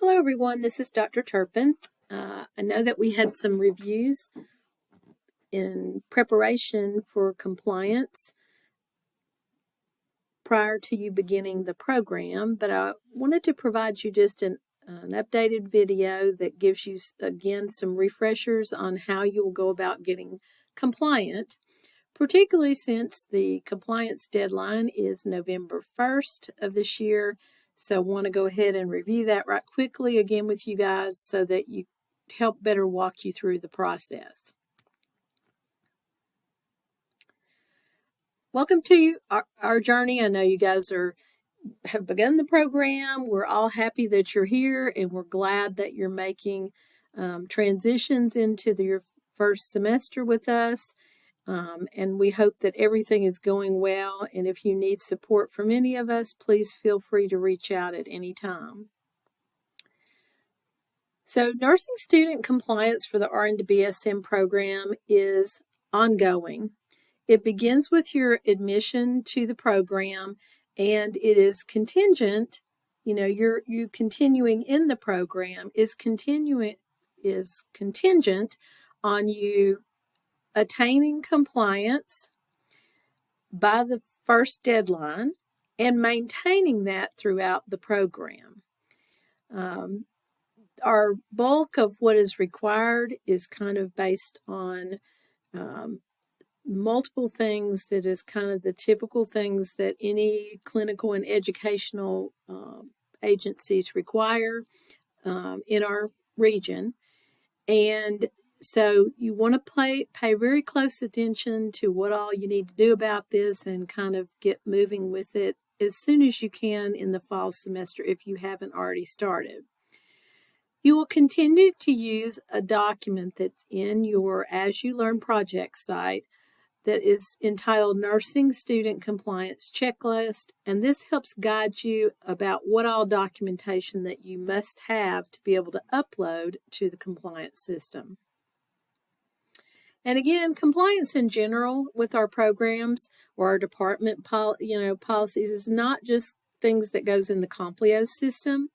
Hello everyone, this is Dr. Turpin. I know that we had some reviews in preparation for compliance prior to you beginning the program, but I wanted to provide you just an updated video that gives you, again, some refreshers on how you will go about getting compliant, particularly since the compliance deadline is November 1st of this year. So I want to go ahead and review that right quickly again with you guys so that you help better walk you through the process. Welcome to our journey. I know you guys have begun the program. We're all happy that you're here, and we're glad that you're making transitions into your first semester with us. And we hope that everything is going well. And if you need support from any of us, please feel free to reach out at any time. So nursing student compliance for the RN to BSN program is ongoing. It begins with your admission to the program, and it is contingent. You continuing in the program is contingent on you attaining compliance by the first deadline and maintaining that throughout the program. Our bulk of what is required is kind of based on multiple things that is kind of the typical things that any clinical and educational agencies require in our region. And so you want to pay very close attention to what all you need to do about this and kind of get moving with it as soon as you can in the fall semester if you haven't already started. You will continue to use a document that's in your As You Learn project site that is entitled Nursing Student Compliance Checklist, and this helps guide you about what all documentation that you must have to be able to upload to the compliance system. And again, compliance in general with our programs or our department policies is not just things that goes in the Complio system,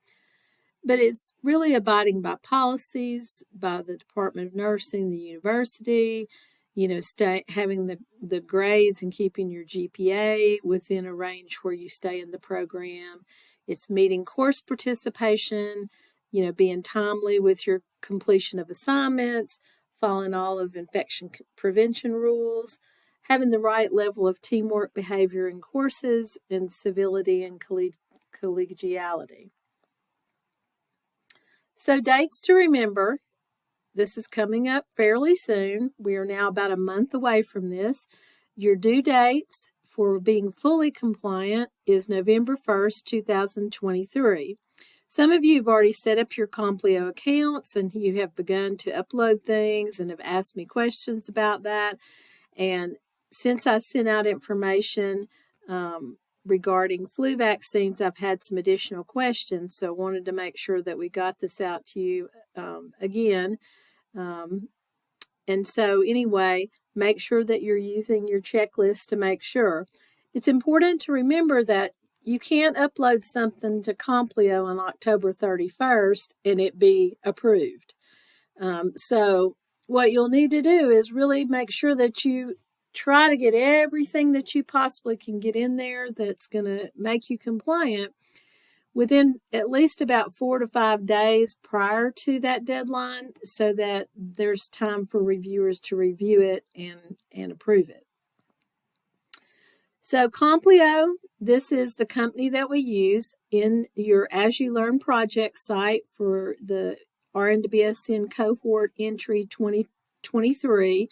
but it's really abiding by policies, by the Department of Nursing, the university, having the grades and keeping your GPA within a range where you stay in the program. It's meeting course participation, being timely with your completion of assignments, following all of infection prevention rules, having the right level of teamwork behavior in courses, and civility and collegiality. So dates to remember. This is coming up fairly soon. We are now about a month away from this. Your due dates for being fully compliant is November 1st, 2023. Some of you have already set up your Complio accounts and you have begun to upload things and have asked me questions about that. And since I sent out information regarding flu vaccines, I've had some additional questions, so I wanted to make sure that we got this out to you again. And so anyway, make sure that you're using your checklist to make sure. It's important to remember that you can't upload something to Complio on October 31st and it be approved. So what you'll need to do is really make sure that you try to get everything that you possibly can get in there that's going to make you compliant within at least about 4 to 5 days prior to that deadline so that there's time for reviewers to review it and approve it. So Complio, this is the company that we use in your As You Learn project site for the RN to BSN cohort entry 2023.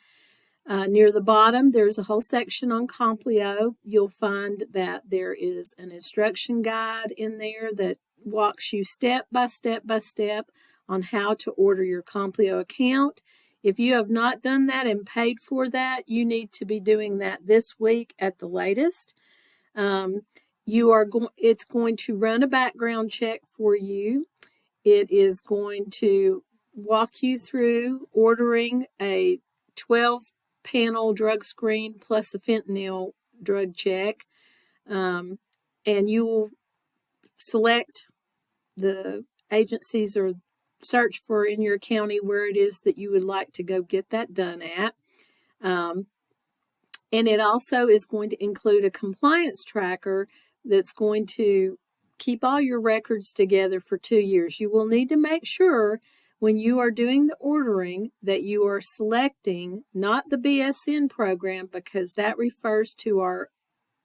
Near the bottom, there's a whole section on Complio. You'll find that there is an instruction guide in there that walks you step by step on how to order your Complio account. If you have not done that and paid for that, you need to be doing that this week at the latest. It's going to run a background check for you. It is going to walk you through ordering a 12-panel drug screen plus a fentanyl drug check. And you will select the agencies or search for in your county where it is that you would like to go get that done at. And it also is going to include a compliance tracker that's going to keep all your records together for 2 years. You will need to make sure when you are doing the ordering that you are selecting not the BSN program, because that refers to our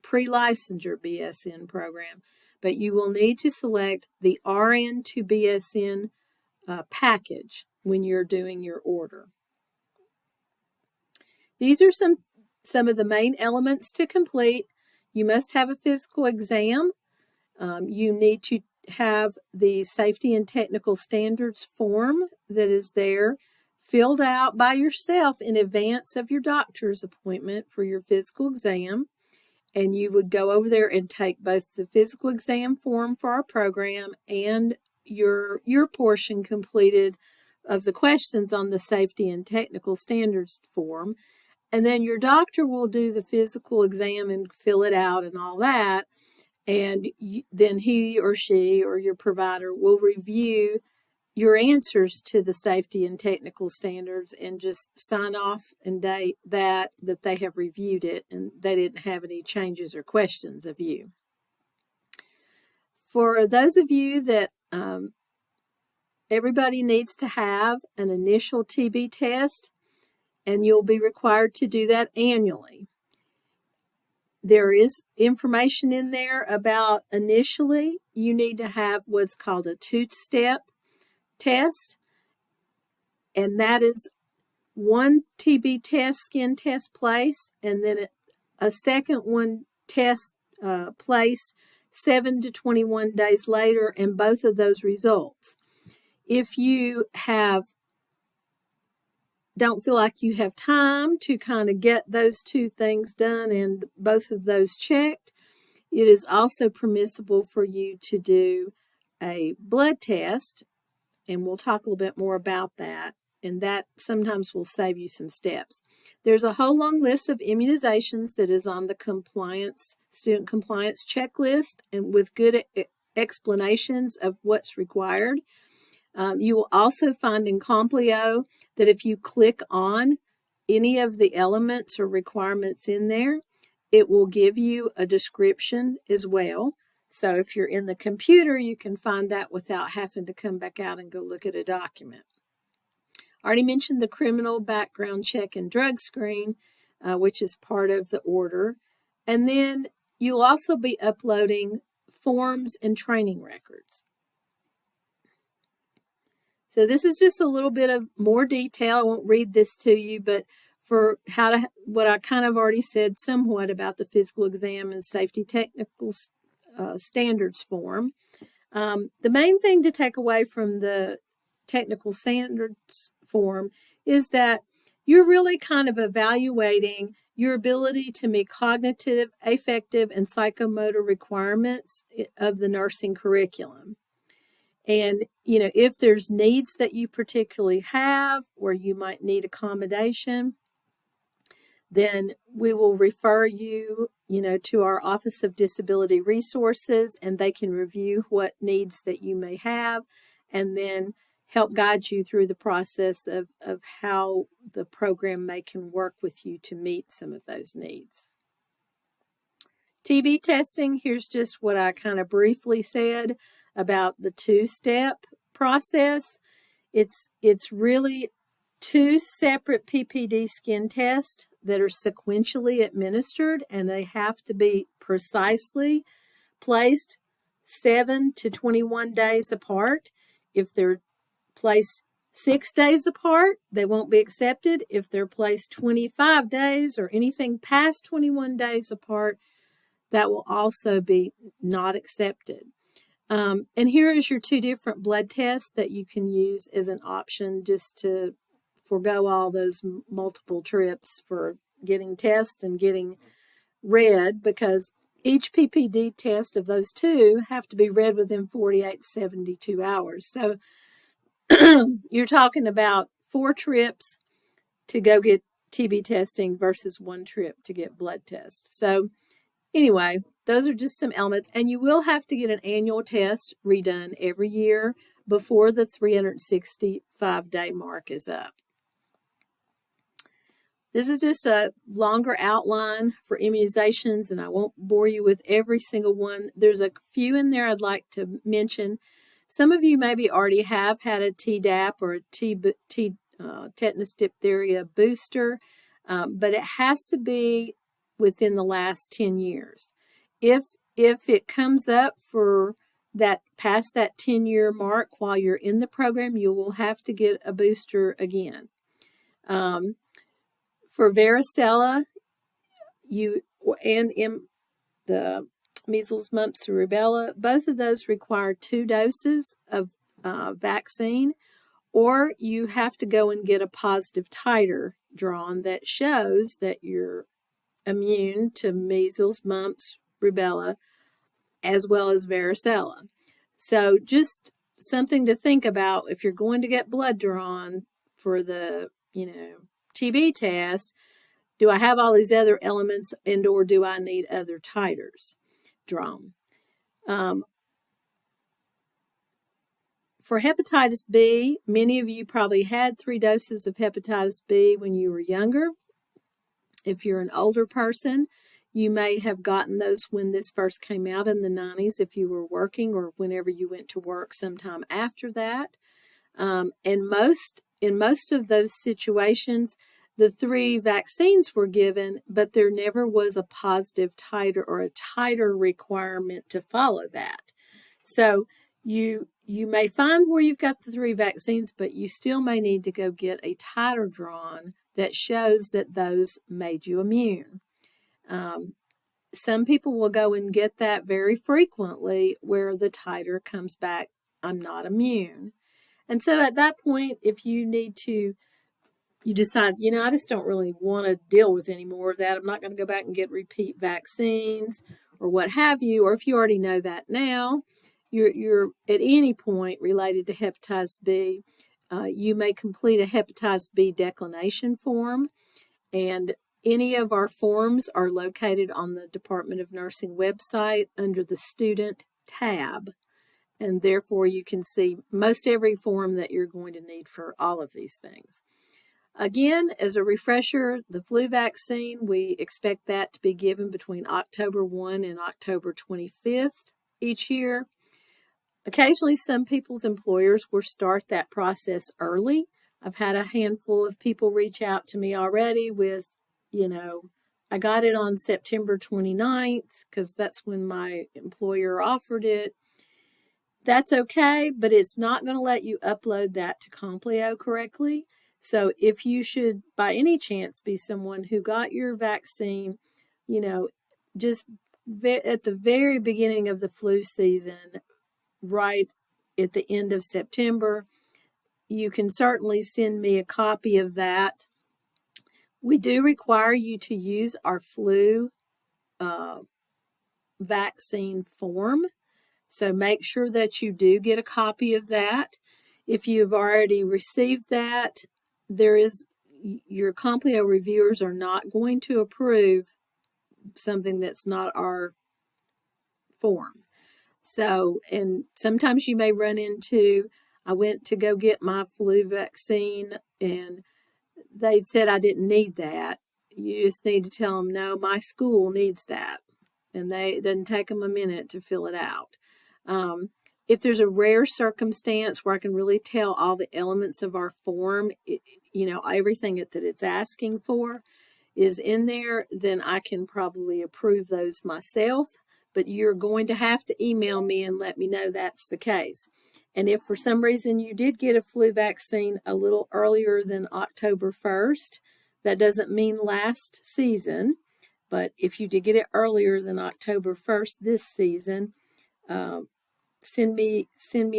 pre-licensure BSN program, but you will need to select the RN to BSN package when you're doing your order. These are some of the main elements to complete. You must have a physical exam. You need to have the safety and technical standards form that is there filled out by yourself in advance of your doctor's appointment for your physical exam. And you would go over there and take both the physical exam form for our program and your portion completed of the questions on the safety and technical standards form. And then your doctor will do the physical exam and fill it out and all that. And then he or she or your provider will review your answers to the safety and technical standards and just sign off and date that they have reviewed it and they didn't have any changes or questions of you. For those of you that everybody needs to have an initial TB test, and you'll be required to do that annually. There is information in there about initially you need to have what's called a 2-step test, and that is one TB test, skin test placed, and then a second one test placed 7 to 21 days later, and both of those results. If you don't feel like you have time to kind of get those two things done and both of those checked, it is also permissible for you to do a blood test, and we'll talk a little bit more about that, and that sometimes will save you some steps. There's a whole long list of immunizations that is on the student compliance checklist, and with good explanations of what's required. You will also find in Complio that if you click on any of the elements or requirements in there, it will give you a description as well. So if you're in the computer, you can find that without having to come back out and go look at a document. I already mentioned the criminal background check and drug screen, which is part of the order. And then you'll also be uploading forms and training records. So this is just a little bit of more detail. I won't read this to you, but for what I kind of already said somewhat about the physical exam and safety technical standards form. The main thing to take away from the technical standards form is that you're really kind of evaluating your ability to meet cognitive, affective, and psychomotor requirements of the nursing curriculum. And, if there's needs that you particularly have or you might need accommodation, then we will refer you, to our Office of Disability Resources, and they can review what needs that you may have and then help guide you through the process of how the program can work with you to meet some of those needs. TB testing, here's just what I kind of briefly said about the 2-step process. It's really 2 separate PPD skin tests that are sequentially administered, and they have to be precisely placed 7 to 21 days apart. If they're placed 6 days apart, they won't be accepted. If they're placed 25 days or anything past 21 days apart, that will also be not accepted. And here is your 2 different blood tests that you can use as an option just to forego all those multiple trips for getting tests and getting read, because each PPD test of those 2 have to be read within 48 to 72 hours. So you're talking about 4 trips to go get TB testing versus 1 trip to get blood tests. So anyway, those are just some elements, and you will have to get an annual test redone every year before the 365-day mark is up. This is just a longer outline for immunizations, and I won't bore you with every single one. There's a few in there I'd like to mention. Some of you maybe already have had a Tdap or a tetanus diphtheria booster, but it has to be within the last 10 years. If it comes up for that past that 10-year mark while you're in the program, you will have to get a booster again. For varicella, the measles, mumps, and rubella, both of those require 2 doses of vaccine, or you have to go and get a positive titer drawn that shows that you're immune to measles, mumps, rubella, as well as varicella. So just something to think about if you're going to get blood drawn for the, TB test. Do I have all these other elements, and or do I need other titers drawn? For hepatitis B, many of you probably had 3 doses of hepatitis B when you were younger. If you're an older person, you may have gotten those when this first came out in the 90s if you were working, or whenever you went to work sometime after that. And in most of those situations, the 3 vaccines were given, but there never was a positive titer or a titer requirement to follow that. So you may find where you've got the 3 vaccines, but you still may need to go get a titer drawn that shows that those made you immune. Some people will go and get that very frequently where the titer comes back, I'm not immune. And so at that point, if you decide, I just don't really want to deal with any more of that. I'm not going to go back and get repeat vaccines or what have you. Or if you already know that now, you're at any point related to hepatitis B, you may complete a hepatitis B declination form. And any of our forms are located on the Department of Nursing website under the Student tab. And therefore, you can see most every form that you're going to need for all of these things. Again, as a refresher, the flu vaccine, we expect that to be given between October 1 and October 25th each year. Occasionally, some people's employers will start that process early. I've had a handful of people reach out to me already with, I got it on September 29th because that's when my employer offered it. That's okay, but it's not going to let you upload that to Complio correctly. So if you should, by any chance, be someone who got your vaccine, just at the very beginning of the flu season, right at the end of September, you can certainly send me a copy of that. We do require you to use our flu vaccine form. So make sure that you do get a copy of that. If you've already received that, your Complio reviewers are not going to approve something that's not our form. So, and sometimes you may run into, I went to go get my flu vaccine and they said I didn't need that. You just need to tell them, no, my school needs that. And it doesn't take them a minute to fill it out. If there's a rare circumstance where I can really tell all the elements of our form, everything that it's asking for is in there, then I can probably approve those myself. But you're going to have to email me and let me know that's the case. And if for some reason you did get a flu vaccine a little earlier than October 1st, that doesn't mean last season. But if you did get it earlier than October 1st this season, send me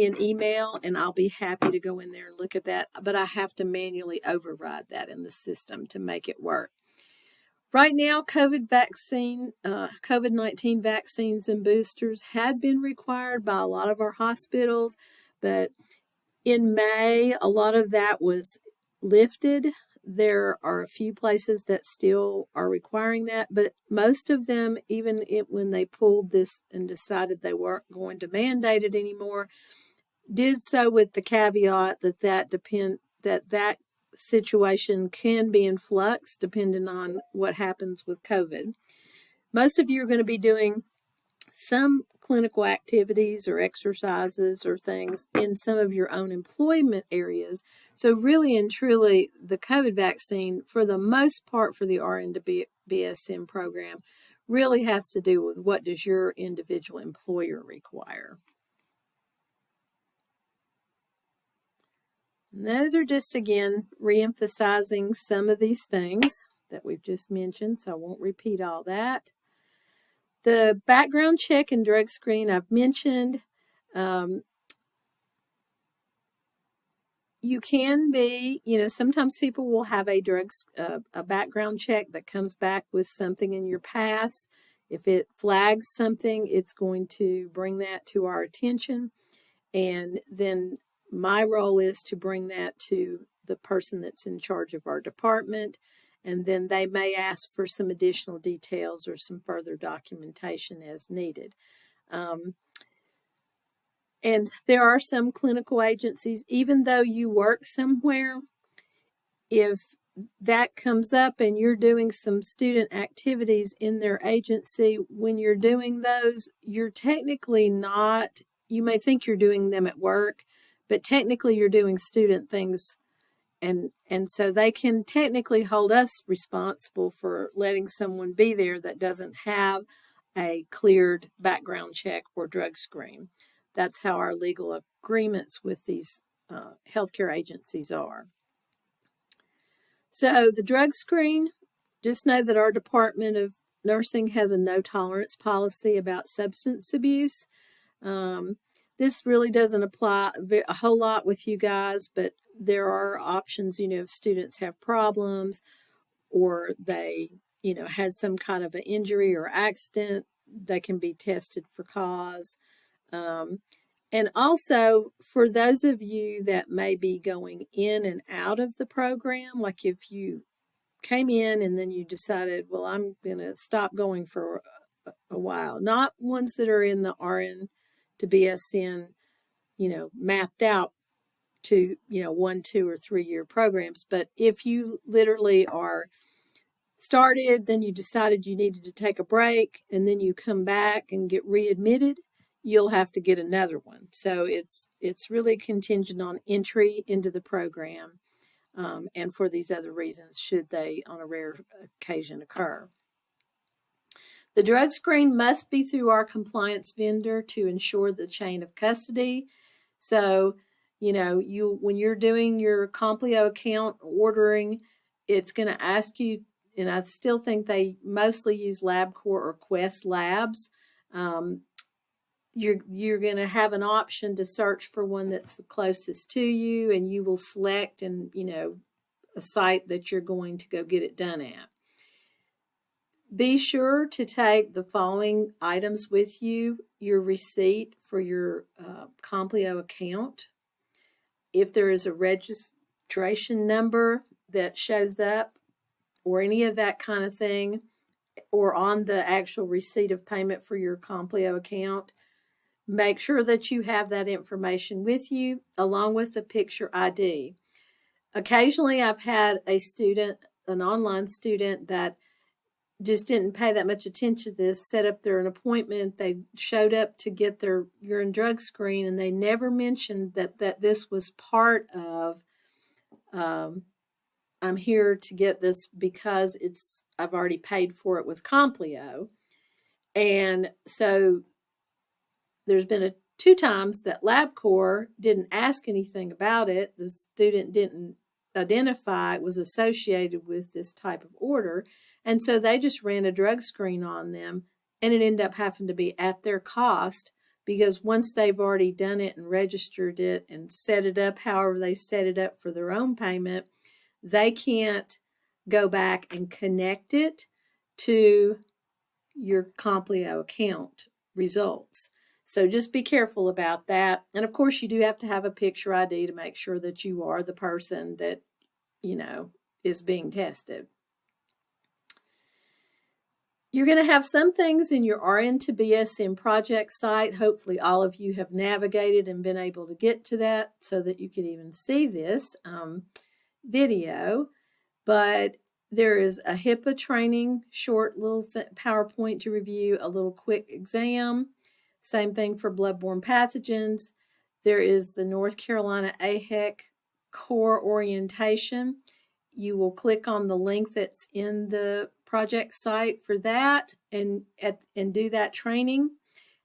an email and I'll be happy to go in there and look at that. But I have to manually override that in the system to make it work. Right now, COVID-19 vaccines and boosters had been required by a lot of our hospitals, but in May, a lot of that was lifted. There are a few places that still are requiring that, but most of them, even when they pulled this and decided they weren't going to mandate it anymore, did so with the caveat that that situation can be in flux depending on what happens with COVID. Most of you are going to be doing some clinical activities or exercises or things in some of your own employment areas. So really and truly, the COVID vaccine, for the most part for the RN to BSN program, really has to do with what does your individual employer require. And those are just, again, reemphasizing some of these things that we've just mentioned, so I won't repeat all that. The background check and drug screen I've mentioned. You can be, sometimes people will have a background check that comes back with something in your past. If it flags something, it's going to bring that to our attention. And then my role is to bring that to the person that's in charge of our department. And then they may ask for some additional details or some further documentation as needed. And there are some clinical agencies, even though you work somewhere, if that comes up and you're doing some student activities in their agency, when you're doing those, you're technically not, you may think you're doing them at work, but technically you're doing student things. And so they can technically hold us responsible for letting someone be there that doesn't have a cleared background check or drug screen. That's how our legal agreements with these healthcare agencies are. So the drug screen, just know that our Department of Nursing has a no tolerance policy about substance abuse. This really doesn't apply a whole lot with you guys, but there are options, if students have problems or they, had some kind of an injury or accident, they can be tested for cause. And also, for those of you that may be going in and out of the program, like if you came in and then you decided, well, I'm going to stop going for a while, not ones that are in the RN to BSN, mapped out to, 1, 2, or 3 year programs. But if you literally are started, then you decided you needed to take a break, and then you come back and get readmitted, you'll have to get another one. So it's really contingent on entry into the program, and for these other reasons, should they on a rare occasion occur. The drug screen must be through our compliance vendor to ensure the chain of custody. So, when you're doing your Complio account ordering, it's going to ask you, and I still think they mostly use LabCorp or Quest Labs. You're going to have an option to search for one that's the closest to you, and you will select a site that you're going to go get it done at. Be sure to take the following items with you: your receipt for your Complio account. If there is a registration number that shows up or any of that kind of thing, or on the actual receipt of payment for your Complio account, make sure that you have that information with you along with the picture ID. Occasionally, I've had an online student that just didn't pay that much attention to this, set up an appointment. They showed up to get their urine drug screen, and they never mentioned that this was part of, I'm here to get this because I've already paid for it with Complio. And so there's been 2 times that LabCorp didn't ask anything about it. The student didn't identify it was associated with this type of order. And so they just ran a drug screen on them, and it ended up having to be at their cost, because once they've already done it and registered it and set it up however they set it up for their own payment, they can't go back and connect it to your Complio account results. So just be careful about that. And of course, you do have to have a picture ID to make sure that you are the person that, is being tested. You're going to have some things in your RN to BSN project site. Hopefully all of you have navigated and been able to get to that so that you can even see this video. But there is a HIPAA training, short little PowerPoint to review, a little quick exam. Same thing for bloodborne pathogens. There is the North Carolina AHEC core orientation. You will click on the link that's in the project site for that and do that training.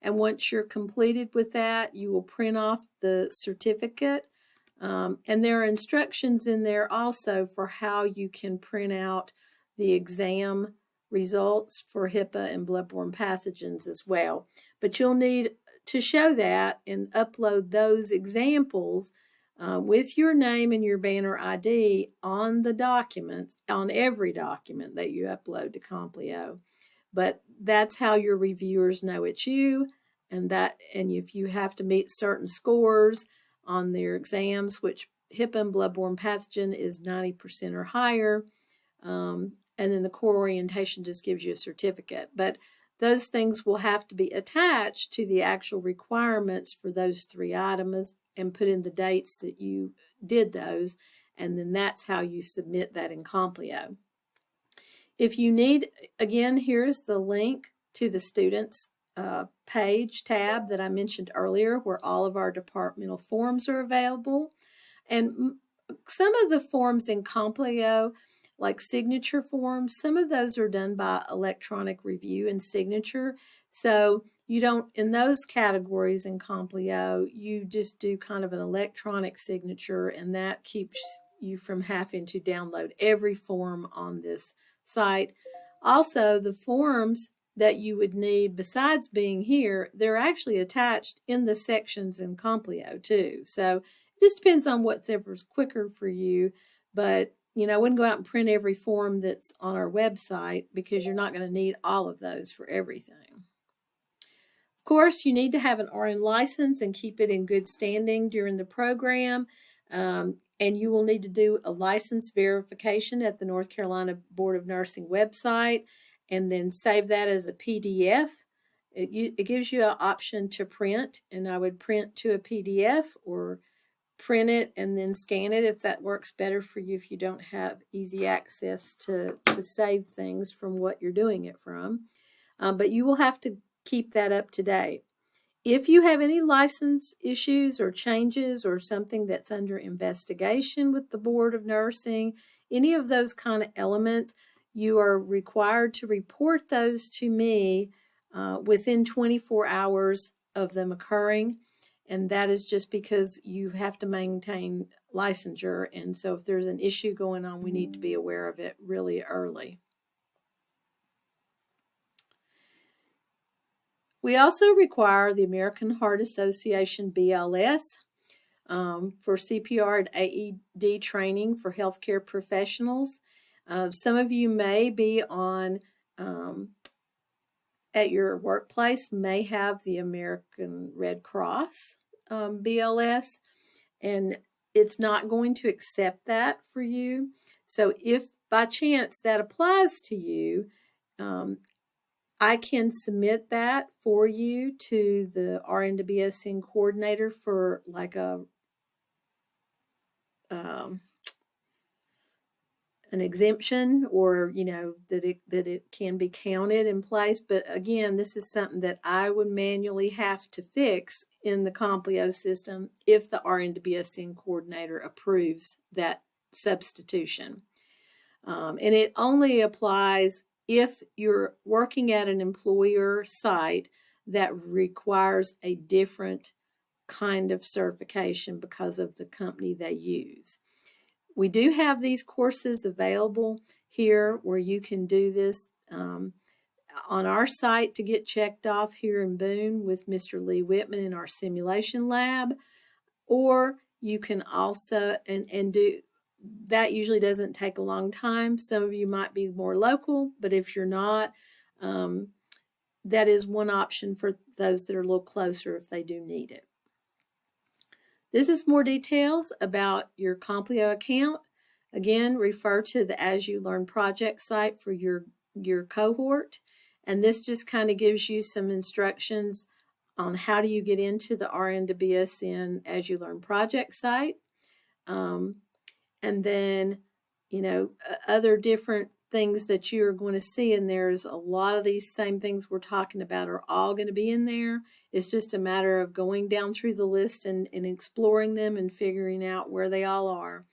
And once you're completed with that, you will print off the certificate. And there are instructions in there also for how you can print out the exam results for HIPAA and bloodborne pathogens as well. But you'll need to show that and upload those examples with your name and your banner ID on the documents, on every document that you upload to Complio. But that's how your reviewers know it's you, and if you have to meet certain scores on their exams, which HIPAA and bloodborne pathogen is 90% or higher, and then the core orientation just gives you a certificate. But those things will have to be attached to the actual requirements for those 3 items and put in the dates that you did those, and then that's how you submit that in Complio. If you need, again, here's the link to the students page tab that I mentioned earlier, where all of our departmental forms are available. And some of the forms in Complio, like signature forms, some of those are done by electronic review and signature. So you don't, in those categories in Complio, you just do kind of an electronic signature, and that keeps you from having to download every form on this site. Also, the forms that you would need besides being here, they're actually attached in the sections in Complio too. So it just depends on whatever's quicker for you. But I wouldn't go out and print every form that's on our website because you're not going to need all of those for everything. Of course, you need to have an RN license and keep it in good standing during the program. And you will need to do a license verification at the North Carolina Board of Nursing website, and then save that as a PDF. It gives you an option to print, and I would print to a PDF or print it and then scan it if that works better for you, if you don't have easy access to save things from what you're doing it from. But you will have to keep that up to date. If you have any license issues or changes or something that's under investigation with the Board of Nursing, any of those kind of elements, you are required to report those to me within 24 hours of them occurring. And that is just because you have to maintain licensure. And so if there's an issue going on, we need to be aware of it really early. We also require the American Heart Association BLS for CPR and AED training for healthcare professionals. Some of you may be on, at your workplace, may have the American Red Cross BLS, and it's not going to accept that for you. So if by chance that applies to you, I can submit that for you to the RN to BSN coordinator for like an exemption, or that it can be counted in place. But again, this is something that I would manually have to fix in the Complio system if the RN to BSN coordinator approves that substitution. And it only applies if you're working at an employer site that requires a different kind of certification because of the company they use. We do have these courses available here where you can do this on our site to get checked off here in Boone with Mr. Lee Whitman in our simulation lab, or you can also and do that. Usually doesn't take a long time. Some of you might be more local, but if you're not, that is one option for those that are a little closer if they do need it. This is more details about your Complio account. Again, refer to the As You Learn project site for your cohort. And this just kind of gives you some instructions on how do you get into the RN to BSN As You Learn project site. And then, other different things that you're going to see in there is a lot of these same things we're talking about are all going to be in there. It's just a matter of going down through the list and exploring them and figuring out where they all are.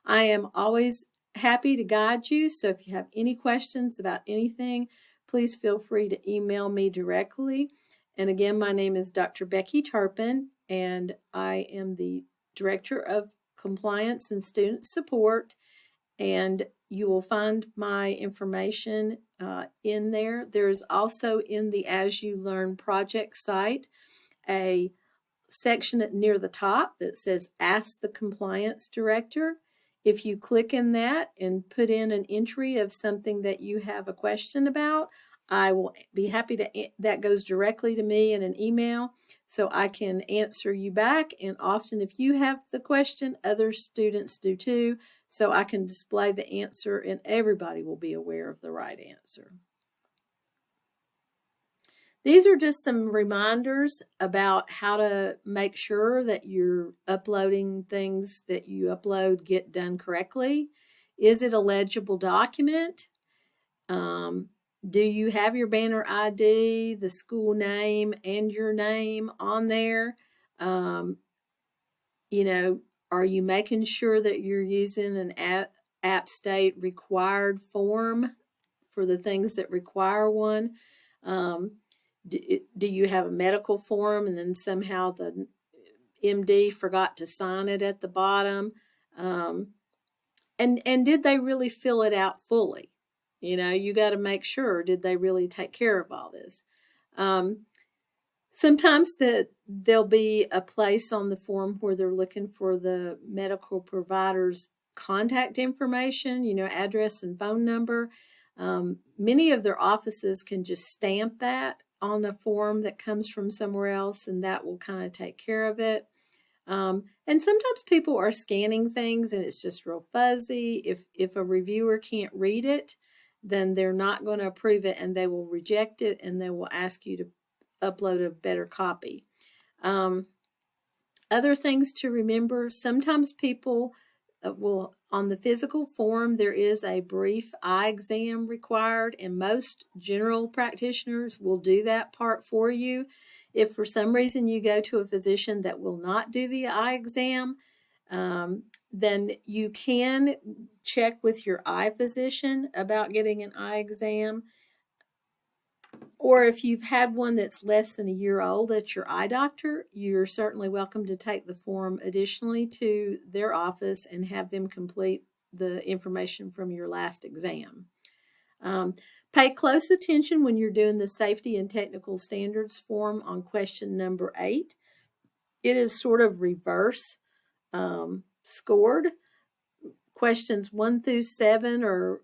I am always happy to guide you. So if you have any questions about anything, please feel free to email me directly. And again, my name is Dr. Becky Turpin, and I am the Director of Compliance and Student Support. And you will find my information in there. There's also in the As You Learn project site a section near the top that says Ask the Compliance Director. If you click in that and put in an entry of something that you have a question about, I will be happy to, that goes directly to me in an email so I can answer you back. And often if you have the question, other students do too. So I can display the answer and everybody will be aware of the right answer. These are just some reminders about how to make sure that you're uploading things that you upload get done correctly. Is it a legible document? Do you have your banner ID, the school name, and your name on there? Are you making sure that you're using an app state required form for the things that require one? Do you have a medical form and then somehow the MD forgot to sign it at the bottom? And did they really fill it out fully? You got to make sure, did they really take care of all this? Sometimes there'll be a place on the form where they're looking for the medical provider's contact information, address and phone number. Many of their offices can just stamp that on a form that comes from somewhere else, and that will kind of take care of it. And sometimes people are scanning things and it's just real fuzzy. If a reviewer can't read it, then they're not going to approve it and they will reject it and they will ask you to upload a better copy. Other things to remember, sometimes people will, on the physical form, there is a brief eye exam required, and most general practitioners will do that part for you. If for some reason you go to a physician that will not do the eye exam, then you can check with your eye physician about getting an eye exam. Or if you've had one that's less than a year old at your eye doctor, you're certainly welcome to take the form additionally to their office and have them complete the information from your last exam. Pay close attention when you're doing the safety and technical standards form on question number 8. It is sort of reverse scored. Questions 1 through 7 are,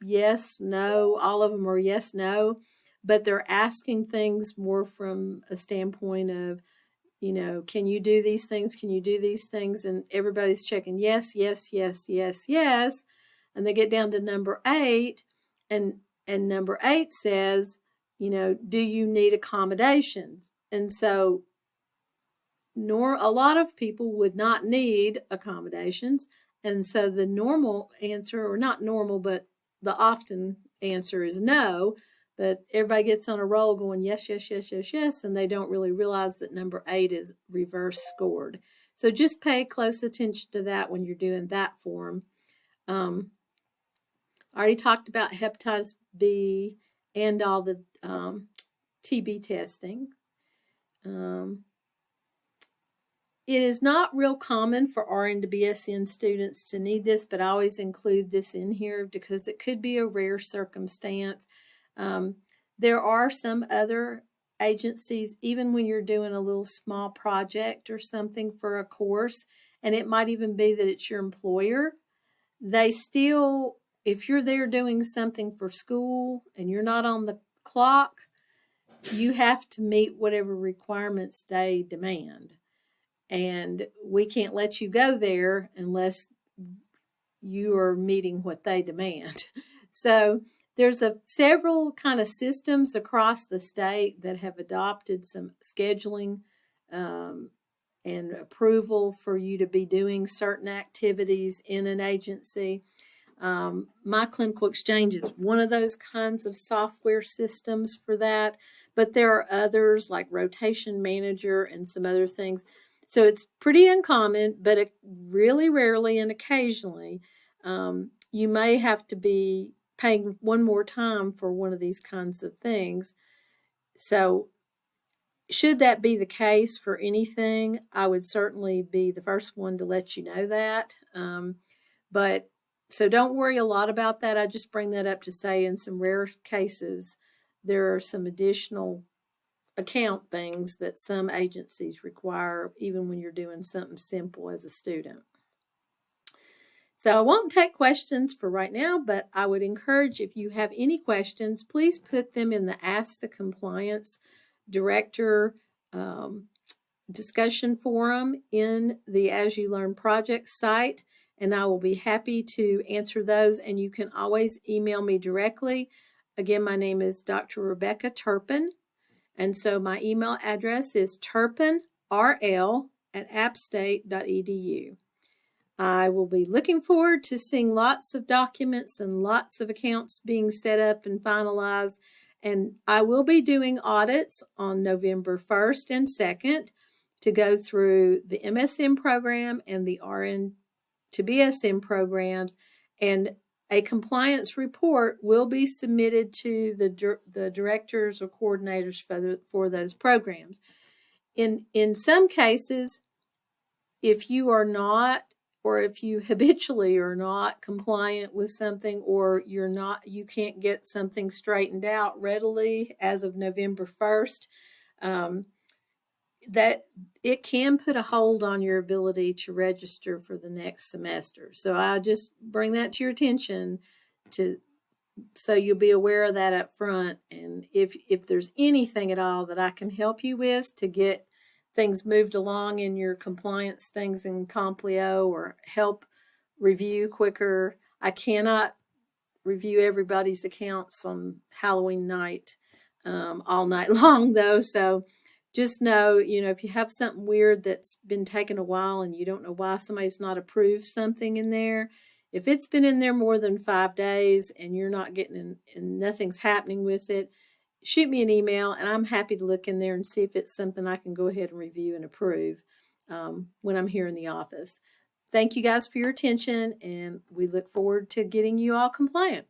yes, no, all of them are yes, no, but they're asking things more from a standpoint of, can you do these things? Can you do these things? And everybody's checking yes, yes, yes, yes, yes. And they get down to number 8, and number 8 says, do you need accommodations? And so a lot of people would not need accommodations. And so the normal answer, or not normal, but the often answer is no. But everybody gets on a roll going yes, yes, yes, yes, yes, and they don't really realize that number 8 is reverse scored. So just pay close attention to that when you're doing that form. I already talked about hepatitis B and all the TB testing. It is not real common for RN to BSN students to need this, but I always include this in here because it could be a rare circumstance. There are some other agencies, even when you're doing a little small project or something for a course, and it might even be that it's your employer, they still, if you're there doing something for school and you're not on the clock, you have to meet whatever requirements they demand. And we can't let you go there unless you are meeting what they demand. So There's several kind of systems across the state that have adopted some scheduling and approval for you to be doing certain activities in an agency. My Clinical Exchange is one of those kinds of software systems for that, but there are others like Rotation Manager and some other things. So it's pretty uncommon, but really rarely and occasionally you may have to be paying one more time for one of these kinds of things. So should that be the case for anything, I would certainly be the first one to let you know that. But so don't worry a lot about that. I just bring that up to say in some rare cases, there are some additional account things that some agencies require, even when you're doing something simple as a student. So I won't take questions for right now, but I would encourage, if you have any questions, please put them in the Ask the Compliance Director discussion forum in the As You Learn project site, and I will be happy to answer those. And you can always email me directly. Again, my name is Dr. Rebecca Turpin, and so my email address is turpinrl@appstate.edu. I will be looking forward to seeing lots of documents and lots of accounts being set up and finalized. And I will be doing audits on November 1st and 2nd to go through the MSM program and the RN to BSN programs. And a compliance report will be submitted to the directors or coordinators for those programs. In some cases, if you are not, or if you habitually are not compliant with something, or you can't get something straightened out readily as of November 1st, that it can put a hold on your ability to register for the next semester. So I just bring that to your attention so you'll be aware of that up front. And if there's anything at all that I can help you with to get things moved along in your compliance things in Complio, or help review quicker. I cannot review everybody's accounts on Halloween night all night long, though. So just know, if you have something weird that's been taking a while and you don't know why somebody's not approved something in there, if it's been in there more than 5 days and you're not getting in and nothing's happening with it, shoot me an email, and I'm happy to look in there and see if it's something I can go ahead and review and approve when I'm here in the office. Thank you guys for your attention, and we look forward to getting you all compliant.